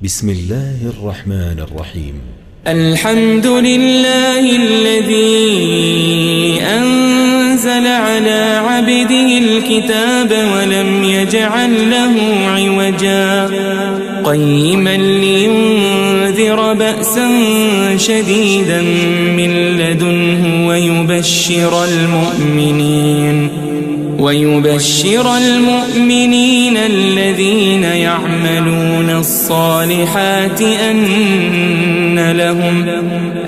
بسم الله الرحمن الرحيم. الحمد لله الذي أنزل على عبده الكتاب ولم يجعل له عوجا قيما لينذر بأسا شديدا من لدنه ويبشر المؤمنين الذين يعملون الصالحات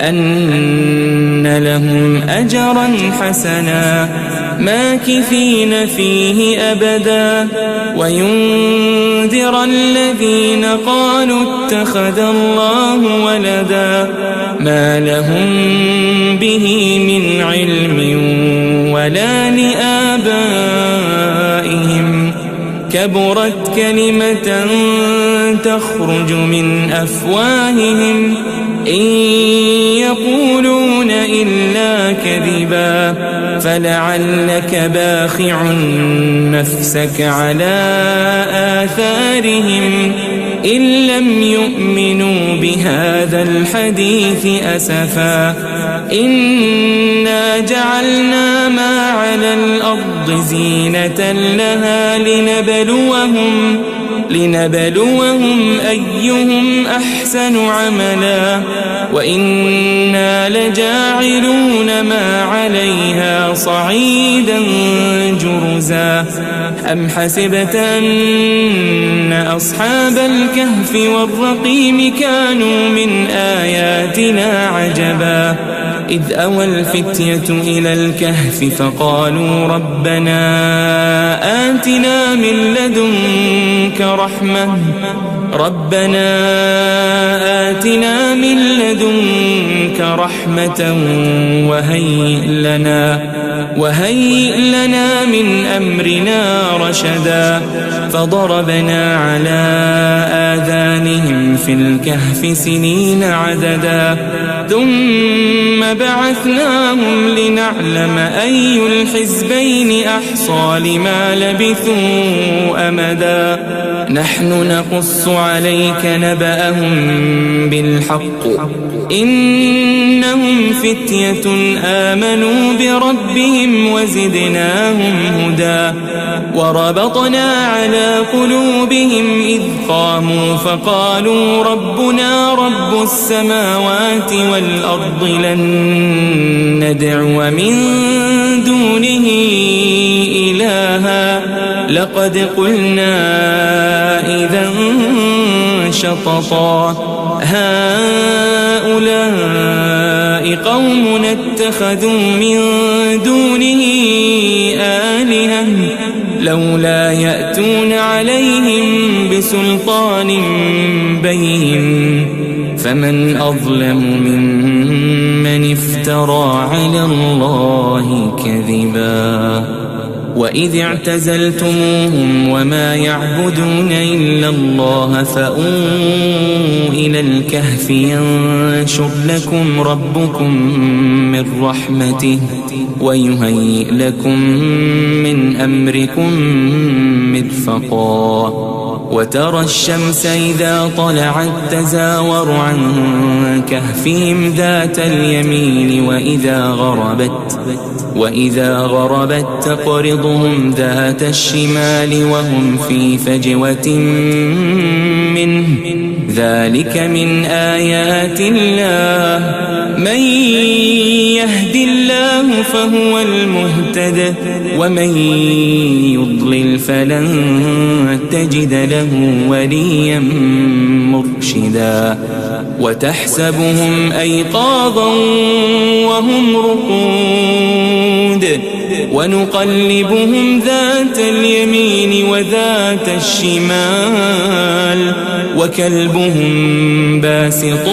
أن لهم أجرا حسنا ماكثين فيه أبدا وينذر الذين قالوا اتخذ الله ولدا ما لهم به من علم ولا لآبائهم كبرت كلمة تخرج من أفواههم إن يقولون إلا كذبا فلعلك باخع نفسك على آثارهم إن لم يؤمنوا بهذا الحديث أسفا إنا جعلنا ما على الأرض زينة لها لنبلوهم أيهم أحسن عملا وإنا لجاعلون ما عليها صعيدا جرزا أم حسبت أن أصحاب الكهف والرقيم كانوا من آياتنا عجبا إذ أوى الفتية إلى الكهف فقالوا ربنا آتنا من لدنك رحمة وهيئ لنا من أمرنا رشدا فضربنا على آذانهم في الكهف سنين عددا ثم بعثناهم لنعلم أي الحزبين أحصى لما لبثوا أمدا نحن نقص عليك نبأهم بالحق إنهم فتية آمنوا بربهم وزدناهم هدى وربطنا على قلوبهم إذ قاموا فقالوا ربنا رب السماوات والأرض لن ندعو من دونه إلها لقد قلنا إذا شططا هؤلاء قوم اتخذوا من دونه آلهة لولا يأتون عليهم بسلطان بين فمن أظلم ممن افترى على الله كذبا وإذ اعتزلتموهم وما يعبدون إلا الله فأووا إلى الكهف ينشر لكم ربكم من رحمته ويهيئ لكم من أمركم مرفقا وترى الشمس إذا طلعت تزاور عن كهفهم ذات اليمين وإذا غربت تقرضهم ذات الشمال وهم في فجوة منه ذلك من آيات الله من يهد الله فهو المهتد ومن يضلل فلن تجد له وليا مرشدا وتحسبهم أيقاظا وهم رقود ونقلبهم ذات اليمين وذات الشمال وكلبهم باسط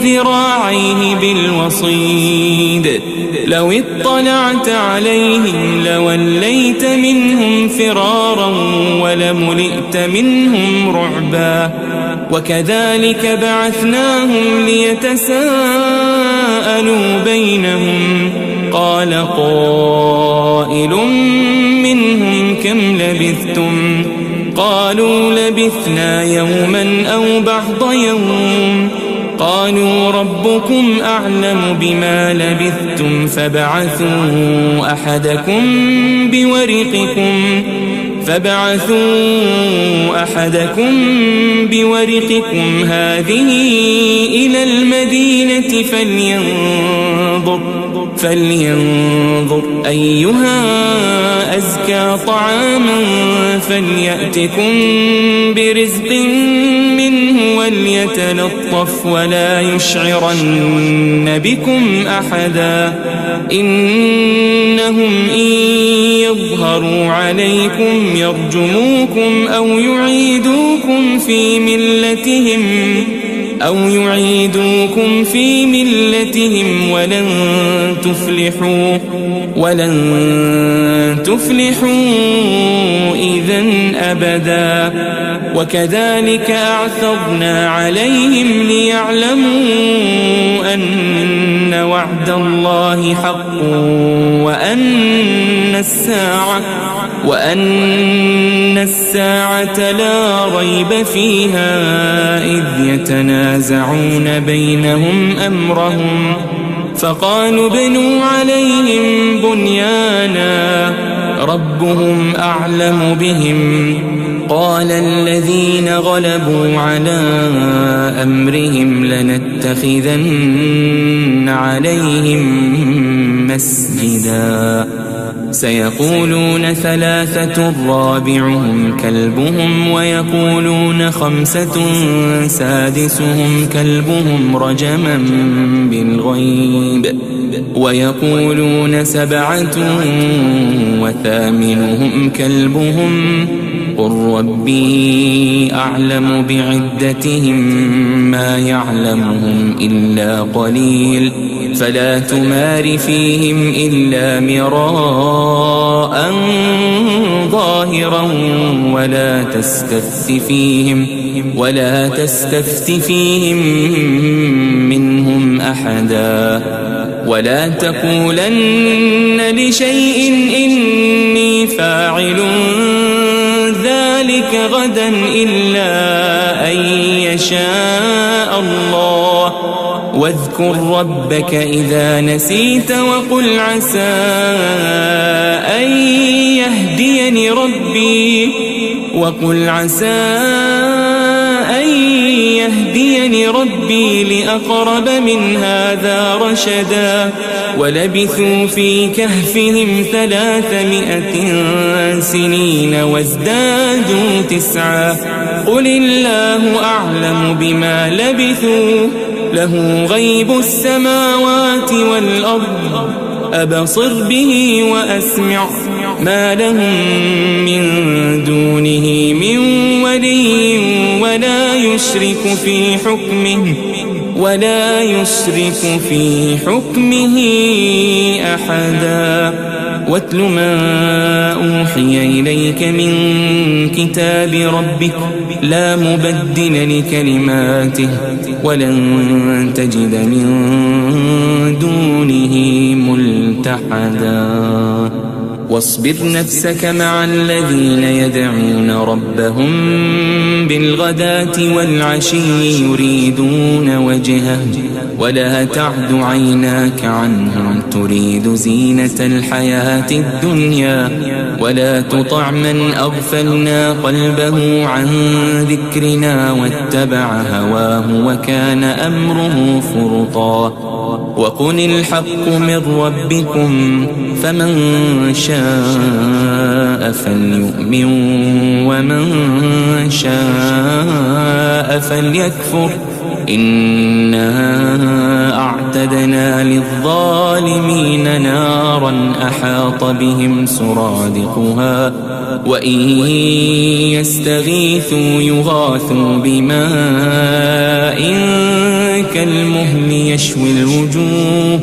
ذراعيه بالوصيد لو اطلعت عليهم لوليت منهم فرارا ولملئت منهم رعبا وكذلك بعثناهم ليتساءلوا بينهم قال قائل منهم كم لبثتم قالوا لبثنا يوما أو بعض يوم قالوا ربكم أعلم بما لبثتم فابعثوا أحدكم بورقكم هذه إلى المدينة فلينظر أيها أزكى طعاما فليأتكم برزق منه وليتلطف ولا يشعرن بكم أحدا إنهم إن يظهروا عليكم يرجموكم أو يعيدوكم في ملتهم ولن تفلحوا إذن أبدا وكذلك أعثرنا عليهم ليعلموا أن وعد الله حق وأن الساعة لا ريب فيها إذ يتنازعون بينهم أمرهم فقالوا ابنوا عليهم بنيانا ربهم أعلم بهم قال الذين غلبوا على أمرهم لنتخذن عليهم مسجدا سيقولون 3 رابعهم كلبهم ويقولون 5 سادسهم كلبهم رجما بالغيب ويقولون 7 وثامنهم كلبهم قل ربي أعلم بعدتهم ما يعلمهم إلا قليل فلا تمار فيهم إلا مراء ظاهرا ولا تستفت فيهم منهم أحدا ولا تقولن لشيء إني فاعل ذلك غدا إلا أن يشاء الله واذكر ربك إذا نسيت وقل عسى أن يهديني ربي لأقرب من هذا رشدا ولبثوا في كهفهم 300 سنين وازدادوا 9 قل الله أعلم بما لبثوا له غيب السماوات والأرض أبصر به وأسمع ما لهم من دونه من ولي ولا يشرك في حكمه أحدا واتل ما أوحي إليك من كتاب ربك لا مبدل لكلماته ولن تجد من دونه ملتحدا واصبر نفسك مع الذين يدعون ربهم بالغداة والعشي يريدون وجهه ولا تعد عيناك عنهم تريد زينة الحياة الدنيا ولا تطع من أغفلنا قلبه عن ذكرنا واتبع هواه وكان أمره فرطا وقل الحق من ربكم فمن شاء فليؤمن ومن شاء فليكفر إنا أعتدنا للظالمين نارا أحاط بهم سرادقها وإن يستغيثوا يغاثوا بماء كالمهل يشوي الوجوه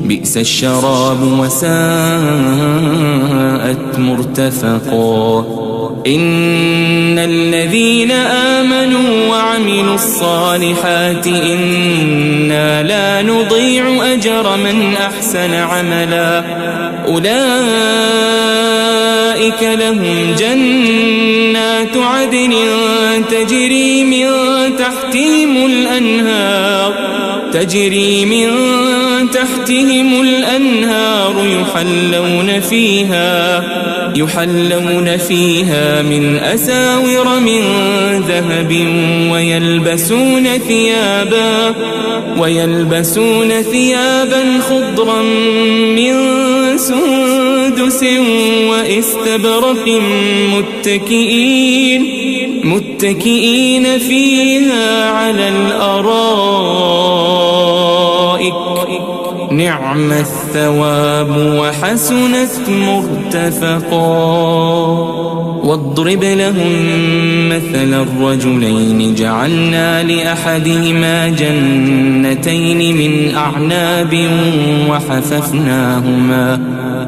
بئس الشراب وساءت مرتفقا إن الذين آمنوا وعملوا الصالحات إنا لا نضيع أجر من أحسن عملا أولئك أولئك لهم جنات عدن تجري من تحتهم الأنهار يحلون فيها من أساور من ذهب ويلبسون ثيابا خضرا من سندس وإستبرق متكئين فيها على الأرائك نعم الثواب وحسنت مرتفقا. واضرب لهم مثل الرجلين جعلنا لأحدهما جنتين من أعناب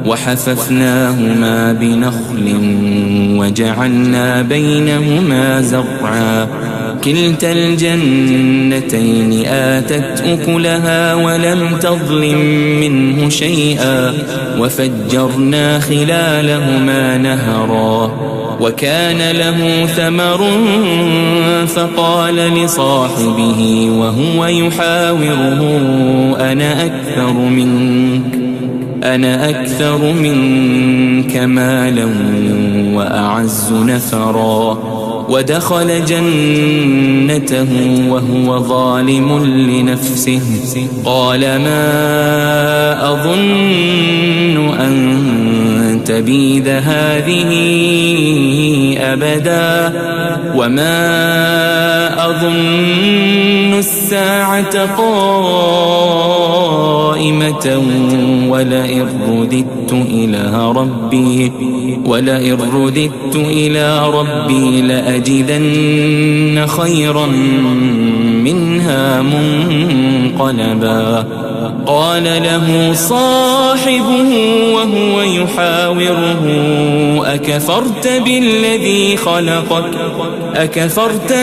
وحففناهما بنخل وجعلنا بينهما زرعا كلتا الجنتين آتت أكلها ولم تظلم منه شيئا وفجرنا خلالهما نهرا وكان له ثمر فقال لصاحبه وهو يحاوره أنا أكثر منك مالا وأعز نفرا. ودخل جنته وهو ظالم لنفسه قال ما أظن أن تبيد هذه أبدا وما أظن الساعة قائمة ولئن رددت إلى ربي لأجدن خيرا منها منقلبا. قال له صاحبه وهو يحاوره أكفرت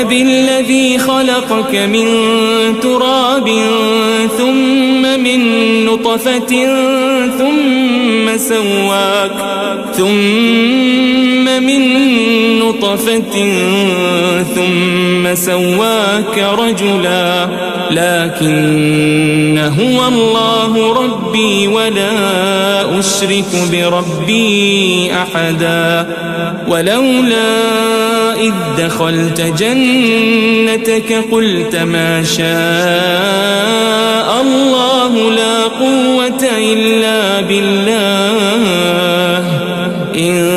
بالذي خلقك من تراب ثم من نطفة ثم سواك رجلا لكن هو الله ربي ولا أشرك بربي أحدا. ولولا إذ دخلت جنتك قلت ما شاء الله لا قوة إلا بالله إن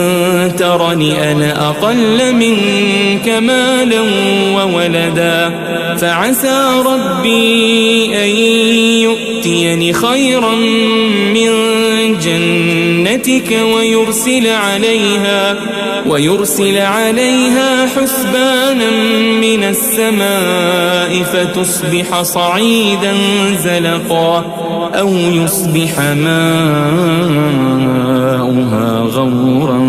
ترني أنا أقل منك مالا وولدا فعسى ربي أن يؤتيني خيرا من جنتك ويرسل عليها حسبانا من السماء فتصبح صعيدا زلقا أو يصبح ماؤها غورا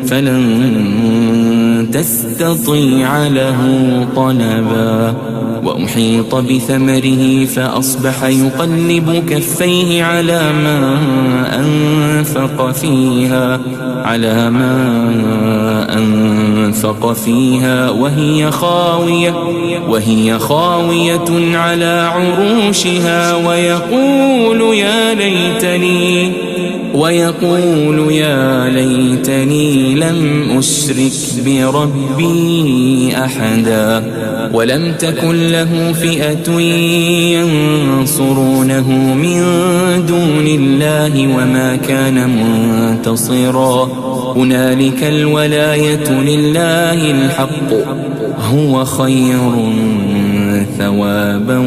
فلن تستطيع له طلبا. وأحيط بثمره فأصبح يقلب كفيه على ما أنفق فيها وهي خاوية على عروشها ويقول يا ليتني لم أشرك بربي أحدا. ولم تكن له فئة ينصرونه من دون الله وما كان منتصرا. هنالك الولاية لله الحق هو خير ثوابا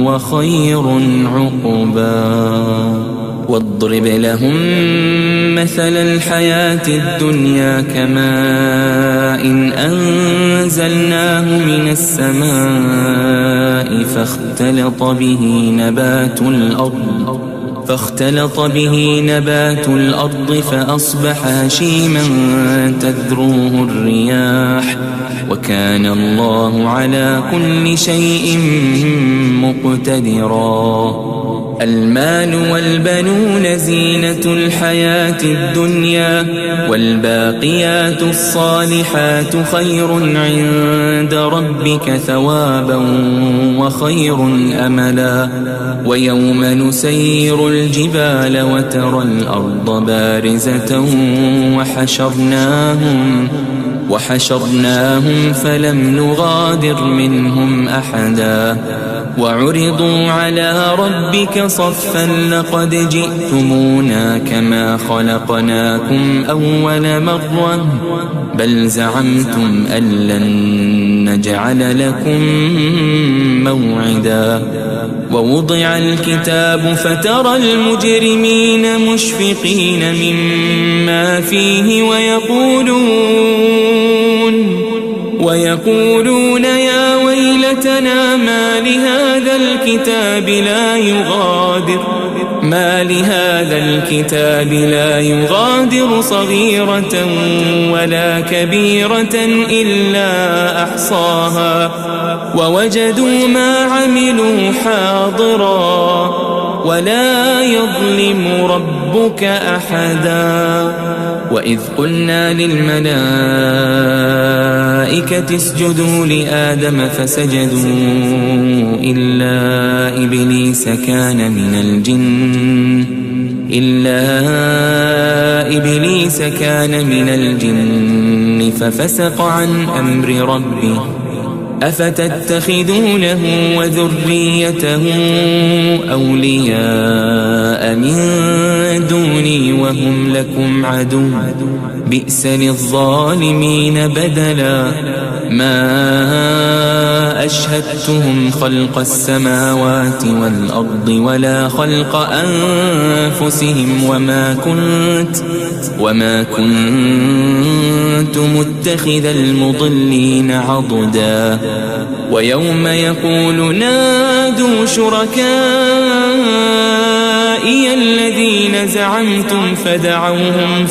وخير عقبا. واضرب لهم مثل الحياة الدنيا كماء أنزلناه من السماء فاختلط به نبات الأرض فأصبح هشيما تذروه الرياح وكان الله على كل شيء مقتدرا. المال والبنون زينة الحياة الدنيا والباقيات الصالحات خير عند ربك ثوابا وخير أملا ويوم نسير الجبال وترى الأرض بارزة وحشرناهم فلم نغادر منهم أحدا وعرضوا على ربك صفا لقد جئتمونا كما خلقناكم أول مرة بل زعمتم أن لن نجعل لكم موعدا ووضع الكتاب فترى المجرمين مشفقين مما فيه ويقولون يا ويلتنا ما لهذا الكتاب لا يغادر صغيرة ولا كبيرة إلا أحصاها ووجدوا ما عملوا حاضرا ولا يظلم ربك أحدا وإذ قلنا للملائكة اسجدوا لآدم فسجدوا إلا إبليس كان من الجن ففسق عن أمر ربه أفتتخذونه وذريته أولياء من دوني وهم لكم عدو بئس للظالمين بدلا ما أشهدتهم خلق السماوات والأرض ولا خلق أنفسهم وما كنت متخذ المضلين عضدا ويوم يقول نادوا شركائي الذين زعمتم فدعوهم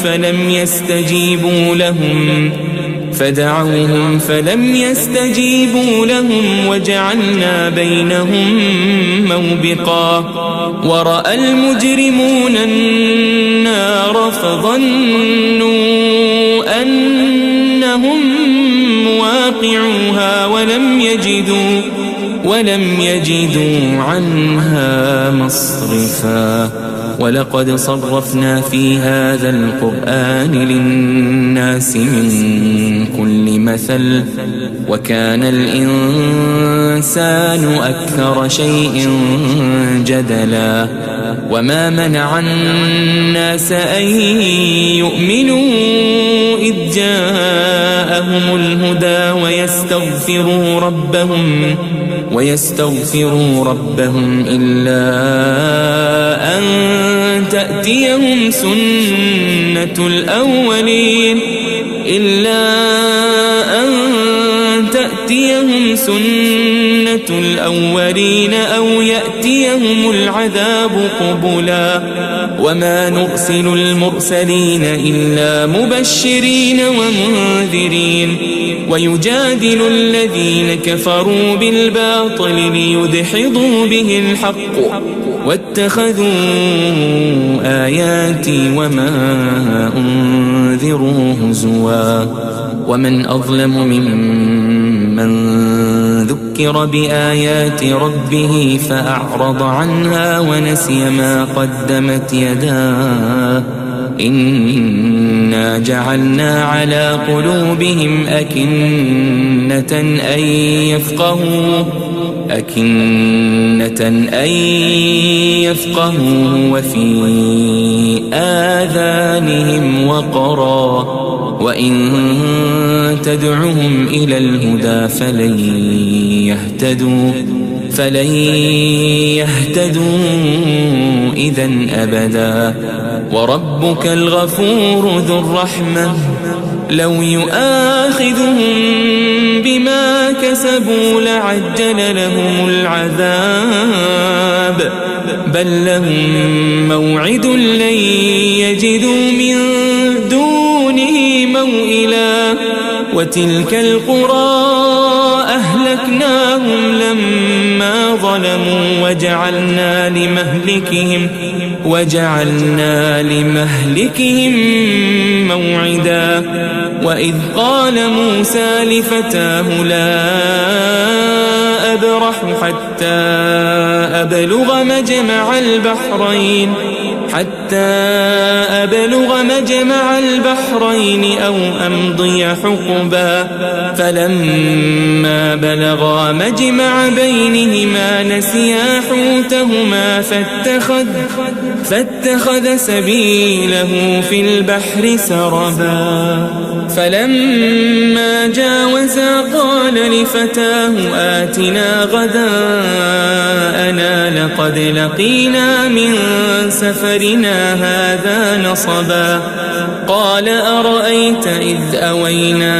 فلم يستجيبوا لهم وجعلنا بينهم موبقا ورأى المجرمون النار فظنوا أنهم مواقعوها ولم يجدوا عنها مصرفا ولقد صرفنا في هذا القرآن للناس من كل مثل وكان الإنسان أكثر شيء جدلا وما منع الناس أن يؤمنوا إذ جاءهم الهدى ويستغفروا ربهم إلا أن تأتيهم سنة الأولين أو يأتيهم العذاب قبلا وما نرسل المرسلين إلا مبشرين ومنذرين ويجادل الذين كفروا بالباطل ليدحضوا به الحق واتخذوا آياتي وما أنذروا هزوا ومن أظلم ممن ذكر بآيات ربه فأعرض عنها ونسي ما قدمت يداه إنا جعلنا على قلوبهم أكنة أن يفقهوه وفي آذانهم وقرا وإن تدعهم إلى الهدى فلن يهتدوا إذن أبدا وربك الغفور ذو الرحمة لو يؤاخذهم بما كسبوا لعجل لهم العذاب بل لهم موعد لن يجدوا من دونه موئلا وتلك القرى أهلكناهم لما ظلموا وجعلنا لمهلكهم موعدا وإذ قال موسى لفتاه لا أبرح حتى أبلغ مجمع البحرين أو أمضي حقبا فلما بلغا مجمع بينهما نسيا حوتهما فاتخذ سبيله في البحر سربا فلما جاوزا قال لفتاه آتنا غداءنا لقد لقينا من سفرنا هذا نصبا قال أرأيت إذ أوينا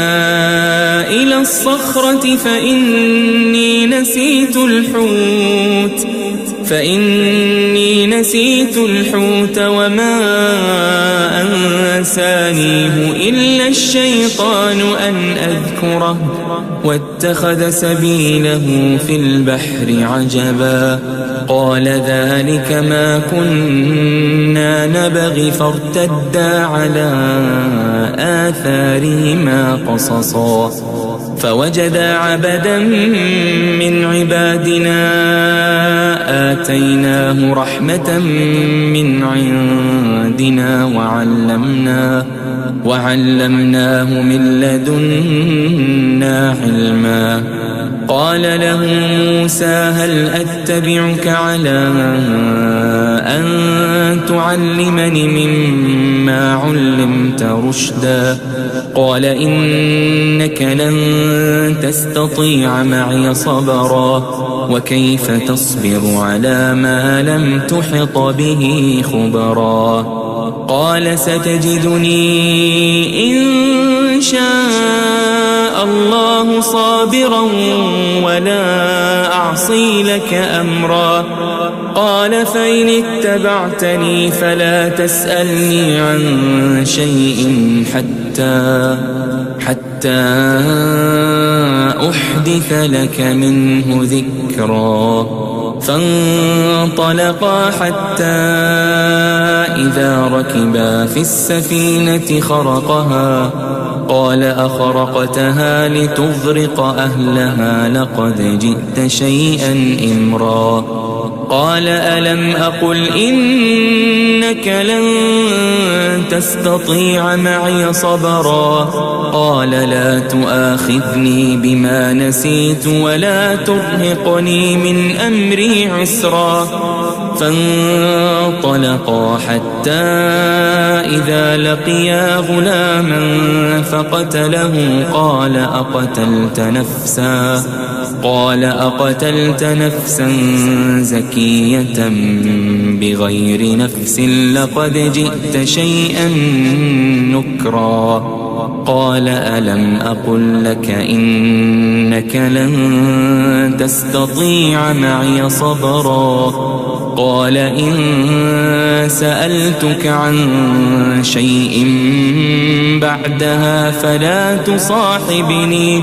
إلى الصخرة فإني نسيت الحوت وما أنسانيه إلا الشيطان أن أذكره واتخذ سبيله في البحر عجبا قال ذلك ما كنا نبغي فارتدا على آثارهما قصصا فوجدا عبدا من عبادنا آتيناه رحمة من عندنا وعلمناه من لدنا علما قال له موسى هل أتبعك على أن تعلمني مما علمت رشدا قال إنك لن تستطيع معي صبرا وكيف تصبر على ما لم تحط به خبرا قال ستجدني إن شاء الله صابرا ولا أعصي لك أمرا قال فإن اتبعتني فلا تسألني عن شيء حتى أحدث لك منه ذكرا فانطلقا حتى إذا ركبا في السفينة خرقها قال أخرقتها لتغرق أهلها لقد جئت شيئا إمرا قال ألم أقل إنك لن تستطيع معي صبرا قال لا تؤاخذني بما نسيت ولا ترهقني من أمري عسرا فانطلقا حتى إذا لقيا غلاما فقتله قال أقتلت نفسا زكية بغير نفس لقد جئت شيئا نكرا قال ألم أقل لك إنك لن تستطيع معي صبرا قال إن سألتك عن شيء بعدها فلا تصاحبني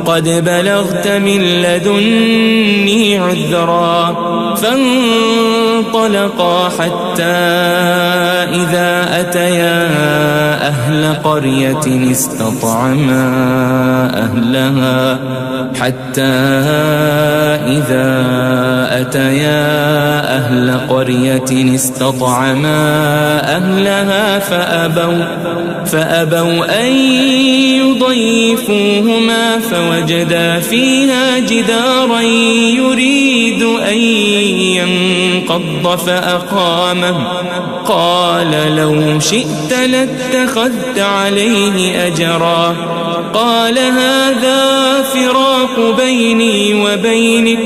قد بلغت من لدني عذرا فانطلقا حتى إذا أتيا أهل قرية استطعما أهلها فأبوا أن يضيفوهما فوجدا فيها جدارا يريد أن ينقض فأقامه قال لو شئت لاتخذت عليه أجرا قال هذا فراق بيني وبينك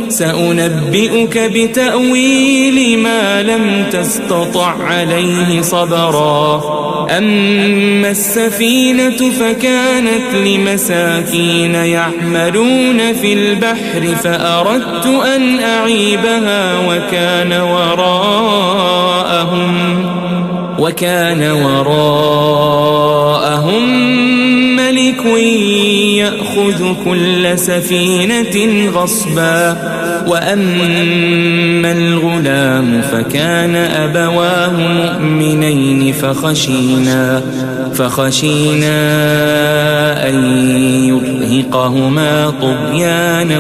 سأنبئك بتأويل ما لم تستطع عليه صبرا أما السفينة فكانت لمساكين يعملون في البحر فأردت أن أعيبها وكان وراءهم ملك يأخذ كل سفينة غصبا وأما الغلام فكان أبواه مؤمنين فخشينا أن يرهقهما طغيانا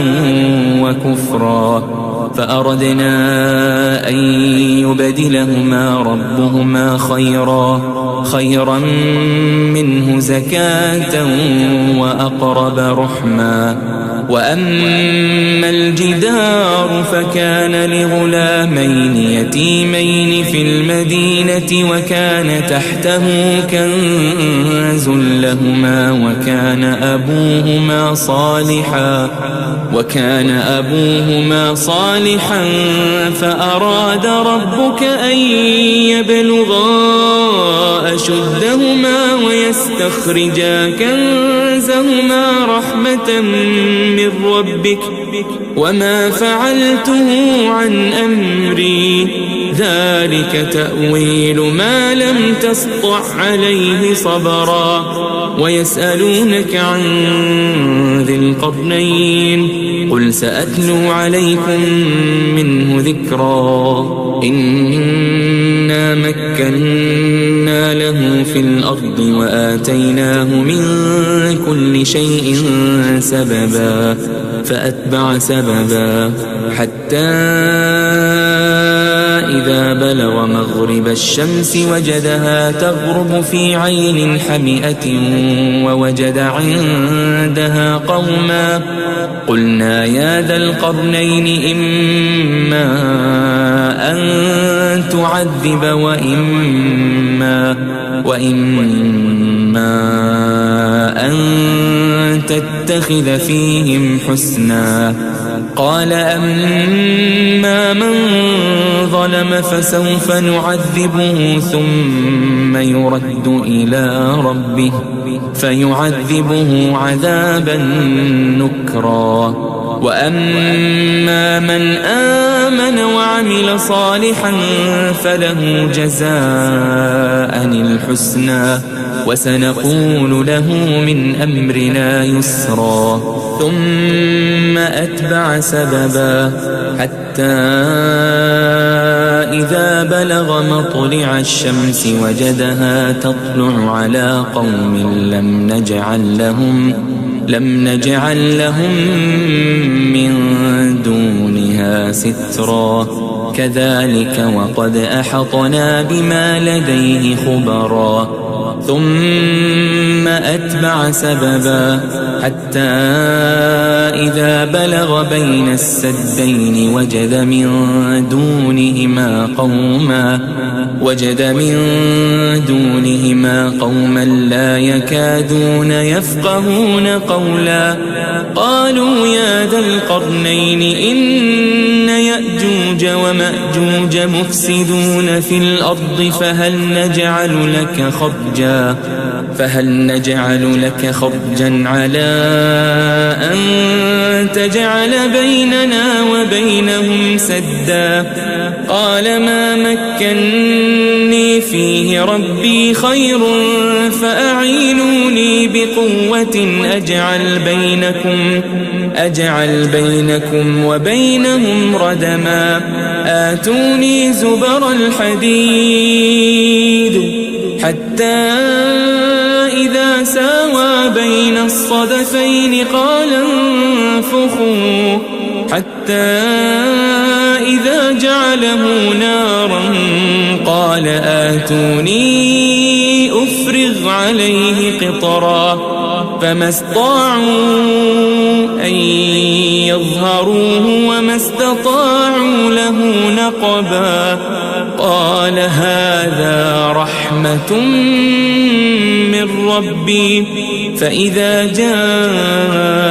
وكفرا فأردنا أن يبدلهما ربهما خيرا منه زكاة وأقرب رحما. وأما الجدار فكان لغلامين يتيمين في المدينة وكان تحته كنز لهما وكان أبوهما صالحا فأراد ربك أن يبلغا أشدهما ويستخرجا كنزهما رحمة من ربك وما فعلته عن أمري ذلك تأويل ما لم تسطع عليه صبرا. ويسألونك عن ذي القرنين قل سأتلو عليكم منه ذكرا إنا مكنا له في الأرض وآتيناه من كل شيء سببا فأتبع سببا حتى إذا بلغ مغرب الشمس وجدها تغرب في عين حمئة ووجد عندها قوما قلنا يا ذا القرنين إما أن تعذب وإما أن تتخذ فيهم حسنا. قال أما من ظلم فسوف نعذبه ثم يرد إلى ربه فيعذبه عذابا نكرا. وأما من آمن وعمل صالحا فله جزاء الحسنى وسنقول له من أمرنا يسرا. ثم أتبع سببا حتى إذا بلغ مطلع الشمس وجدها تطلع على قوم لم نجعل لهم من دونها سترا. كذلك وقد أحطنا بما لديه خبرا. ثم أتبع سببا حتى إذا بلغ بين السدين وجد من دونهما قوما لا يكادون يفقهون قولا. قالوا يا ذا القرنين إن يأجوج ومأجوج مفسدون في الأرض فهل نجعل لك خرجا على أن تجعل بيننا وبينهم سدا. قال ما مكني فيه ربي خير فأعينوني بقوة أجعل بينكم وبينهم ردما. آتوني زبر الحديد حتى إذا ساوى بين الصدفين قال انفخوا حتى إذا جعله نارا قال آتوني أفرغ عليه قطرا. فما استطاعوا أن يظهروه وما استطاعوا له نقبا. قال هذا رحمة من ربي فإذا جاء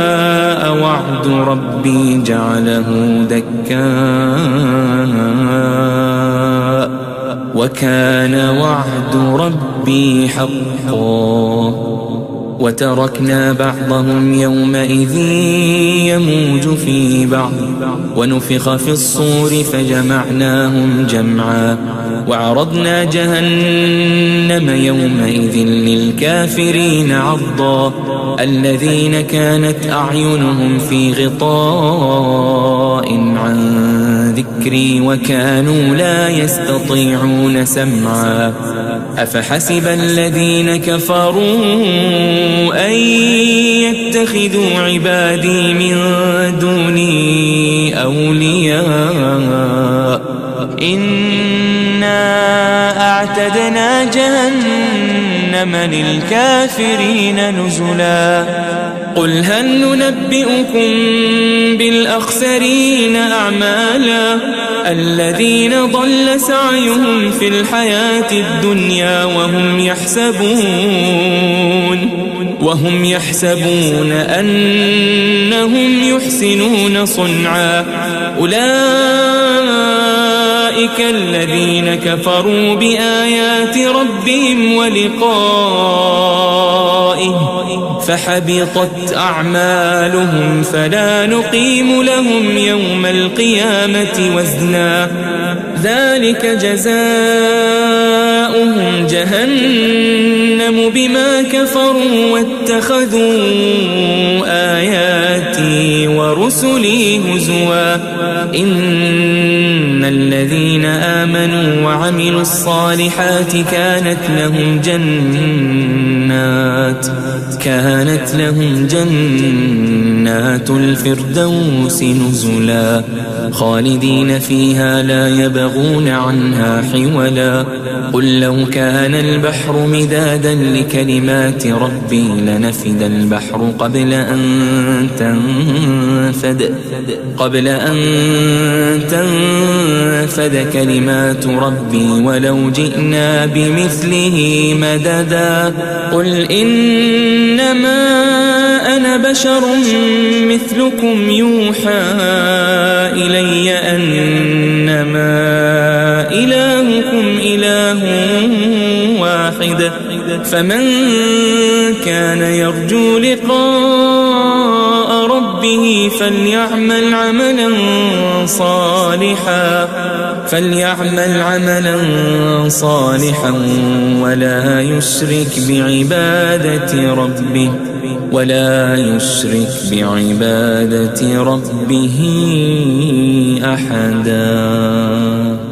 وعد ربي جعله دكاء وكان وعد ربي حقا. وتركنا بعضهم يومئذ يموج في بعض ونفخ في الصور فجمعناهم جمعا. وعرضنا جهنم يومئذ للكافرين عرضا. الذين كانت أعينهم في غطاء عن ذكري وكانوا لا يستطيعون سمعا أفحسب الذين كفروا أن يتخذوا عبادي من دوني أولياء إنا أعتدنا جهنم للكافرين نزلا قل هل ننبئكم بالأخسرين أعمالا الذين ضل سعيهم في الحياة الدنيا وهم يحسبون أنهم يحسنون صنعا أولئك الذين كفروا بآيات ربهم ولقائه فحبطت أعمالهم فلا نقيم لهم يوم القيامة وزنا ذلك جزاؤهم جهنم بما كفروا واتخذوا آياتي ورسلي هزوا إن الذين آمنوا وعملوا الصالحات كانت لهم جنات الفردوس نزلا خالدين فيها لا يبغون عنها حولا قل لو كان البحر مدادا لكلمات ربي لنفد البحر قبل أن تنفد كلمات ربي ولو جئنا بمثله مددا قل إنما أنا بشر مثلكم يوحى إلي أنما إلهكم إله واحد فمن كان يرجو لقاء ربه فليعمل عملا صالحا ولا يشرك بعبادة ربه أحدا.